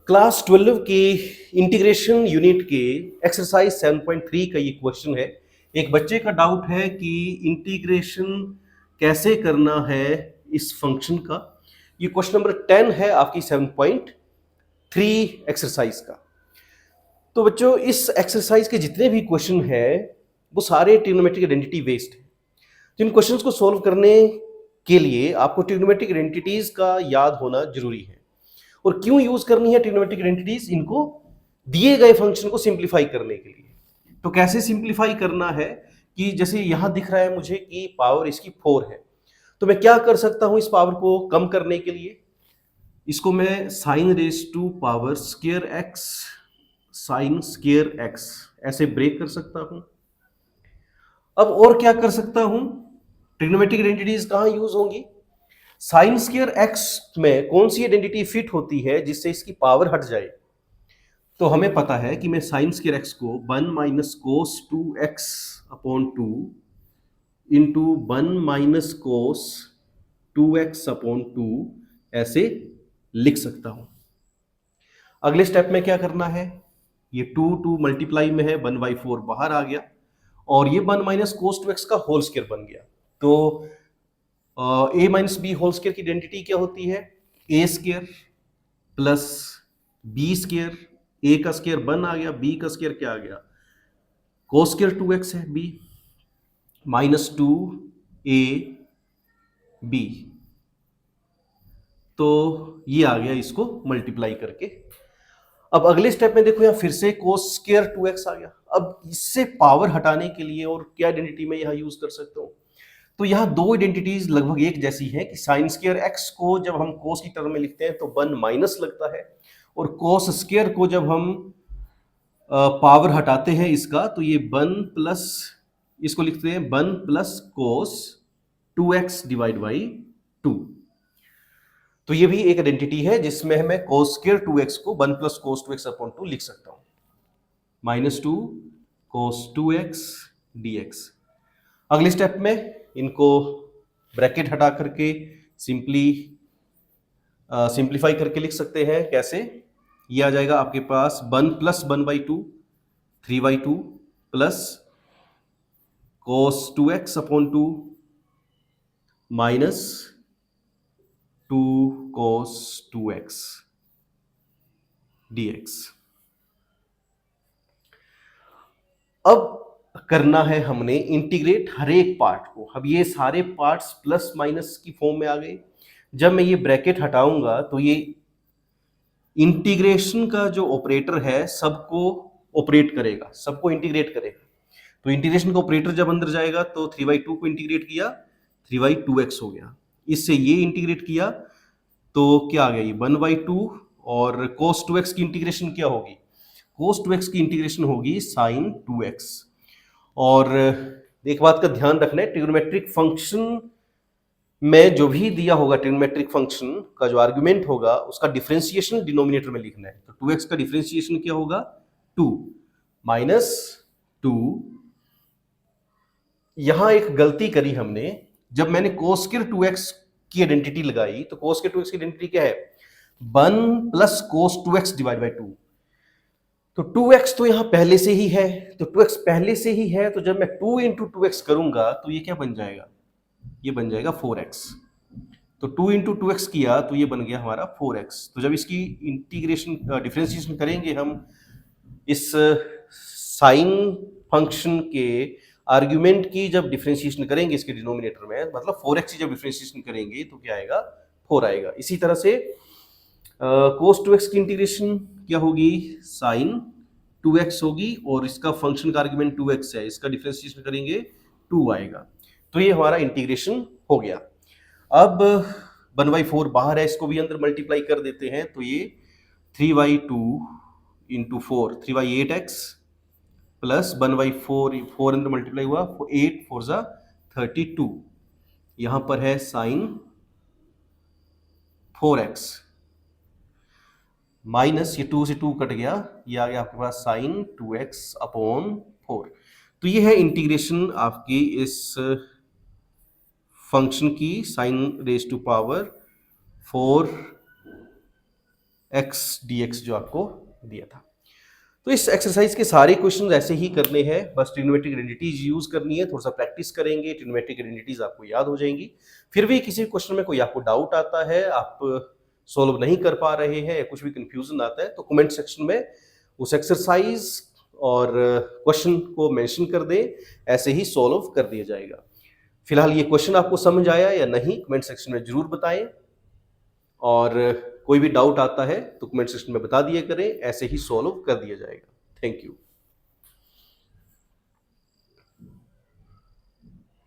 Class 12 के integration unit के exercise 7.3 का ये क्वेश्चन है। एक बच्चे का डाउट है कि इंटीग्रेशन कैसे करना है इस फंक्शन का। ये क्वेश्चन नंबर 10 है आपकी 7.3 एक्सरसाइज का। तो बच्चों, इस एक्सरसाइज के जितने भी क्वेश्चन हैं वो सारे ट्रिग्नोमेट्रिक आइडेंटिटी बेस्ड हैं। तो इन क्वेश्चंस को सॉल्व करने के लिए आपको ट्रिग्नोमेट्रिक आइडेंटिटीज का याद होना जरूरी है। और क्यों यूज करनी है ट्रिग्नोमेट्रिक आइडेंटिटीज? इनको दिए गए फंक्शन को सिंप्लीफाई करने के लिए। तो कैसे सिंप्लीफाई करना है कि जैसे यहां दिख रहा है मुझे कि पावर इसकी 4 है, तो मैं क्या कर सकता हूं इस पावर को कम करने के लिए? इसको मैं sine raise to power square x sine square x ऐसे ब्रेक कर सकता हूं। अब और क्या कर सकता हूं? ट्रिग्नोमेट्रिक आइडेंटिटीज कहां यूज होंगी? साइन स्क्वायर एक्स में कौन सी आइडेंटिटी फिट होती है जिससे इसकी पावर हट जाए? तो हमें पता है कि मैं साइन स्क्वायर एक्स को 1 minus cos 2x upon 2 into 1 minus cos 2x upon 2 ऐसे लिख सकता हूं। अगले स्टेप में क्या करना है? ये 2 मल्टीप्लाई में है, 1/4 बाहर आ गया और ये 1 माइनस कोस 2x का होल स्क्वायर बन गया। तो ए माइनस बी होल स्क्वायर की आइडेंटिटी क्या होती है? ए स्क्वायर प्लस बी स्क्वायर, ए का स्क्वायर 1 आ गया, बी का स्क्वायर क्या आ गया? कोस स्क्वायर 2x है, बी माइनस 2 ए बी। तो ये आ गया इसको मल्टीप्लाई करके। अब अगले स्टेप में देखो, यहां फिर से कोस स्क्वायर 2x आ गया। अब इससे पावर हटाने के लिए और क्या आइडेंटिटी में यहां यूज कर सकता हूं? तो यहां दो आइडेंटिटीज लगभग एक जैसी हैं कि साइन स्क्वायर एक्स को जब हम कोस की टर्म में लिखते हैं तो 1 माइनस लगता है, और कोस स्क्वायर को जब हम पावर हटाते हैं इसका तो ये 1 प्लस, इसको लिखते हैं 1 plus cos 2x divide by 2। तो ये भी एक आइडेंटिटी है जिसमें मैं कोस स्क्वायर 2x को 1 प्लस कोस 2x अपॉन 2 लिख सकता हूं, -2 कोस 2x dx। अगले स्टेप में इनको ब्रैकेट हटा करके सिंप्लीफाई करके लिख सकते हैं। कैसे? ये आ जाएगा आपके पास 1 plus 1/2 3/2 plus cos 2x upon 2 minus 2 कोस 2x dx। अब करना है हमने इंटीग्रेट हर एक पार्ट को। अब ये सारे पार्ट्स प्लस माइनस की फॉर्म में आ गए। जब मैं ये ब्रैकेट हटाऊंगा तो ये इंटीग्रेशन का जो ऑपरेटर है सबको ऑपरेट करेगा, सबको इंटीग्रेट करेगा। तो इंटीग्रेशन का ऑपरेटर जब अंदर जाएगा तो 3/2 को इंटीग्रेट किया 3/2x हो गया, इससे ये इंटीग्रेट किया तो क्या आ गया? ये 1/2 और cos 2x की इंटीग्रेशन क्या होगी? cos 2x की इंटीग्रेशन होगी sin 2x। और एक बात का ध्यान रखना है, ट्रिग्नोमेट्रिक फंक्शन में जो भी दिया होगा ट्रिग्नोमेट्रिक फंक्शन का जो आर्गुमेंट होगा उसका डिफरेंशिएशन डिनोमिनेटर में लिखना है। तो 2x का डिफरेंशिएशन क्या होगा? 2 माइनस 2। यहां एक गलती करी हमने, जब मैंने cos स्क्वायर 2x की आइडेंटिटी लगाई तो cos स्क्वायर 2x की आइडेंटिटी क्या है? 1 plus cos 2x divide by 2। तो 2x तो यहां पहले से ही है, तो 2x पहले से ही है, तो जब मैं 2 इंटू 2x करूंगा तो ये क्या बन जाएगा? ये बन जाएगा 4x। तो 2 इंटू 2x किया तो ये बन गया हमारा 4x। तो जब इसकी इंटीग्रेशन डिफरेंशिएशन करेंगे हम इस साइन फंक्शन के आर्ग्यूमेंट की जब डिफरेंशिएशन करेंगे इसके डिनोमिनेटर में, मतलब 4x की जब डिफरेंशिएशन करेंगे तो क्या आएगा? 4 आएगा। इसी तरह से cos 2x की इंटीग्रेशन क्या होगी? sin 2x होगी, और इसका फंक्शन का आर्ग्यूमेंट 2x है, इसका डिफरेंशिएशन करेंगे 2 आएगा। तो ये हमारा इंटीग्रेशन हो गया। अब 1/4 बाहर है, इसको भी अंदर मल्टीप्लाई कर देते हैं तो ये 3/2 इंटू 4 3/8x प्लस 1/4, 4 अंदर मल्टीप्लाई हुआ, 8 4 जा 32। यहां पर है साइन 4x माइनस ये 2 से 2 कट गया, ये आ गया आपके पास साइन 2x अपॉन 4। तो ये है इंटीग्रेशन आपकी इस फंक्शन की sine raise to power 4 x d x जो आपको दिया था। तो इस एक्सरसाइज के सारे क्वेश्चन ऐसे ही करने हैं, बस ट्रिग्नोमेट्रिक आइडेंटिटीज यूज करनी है, थोड़ा सा प्रैक्टिस करेंगे, ट्रिग्नोमेट्रिक आइडेंटिटीज आपको याद हो जाएंगी। फिर भी किसी क्वेश्चन में कोई आपको डाउट आता है, आप सॉल्व नहीं कर पा रहे हैं या कुछ भी कंफ्यूजन आता है, तो कमेंट सेक्शन में उस एक्सरसाइज और क्वेश्चन को मेंशन कर दें, ऐसे ही सॉल्व कर दिया जाएगा। फिलहाल ये क्वेश्चन आपको समझ आया या नहीं, कमेंट सेक्शन में जरूर बताएं, और कोई भी डाउट आता है तो कमेंट सेक्शन में बता दिया करें, ऐसे ही सॉल्व कर दिया जाएगा। Thank you.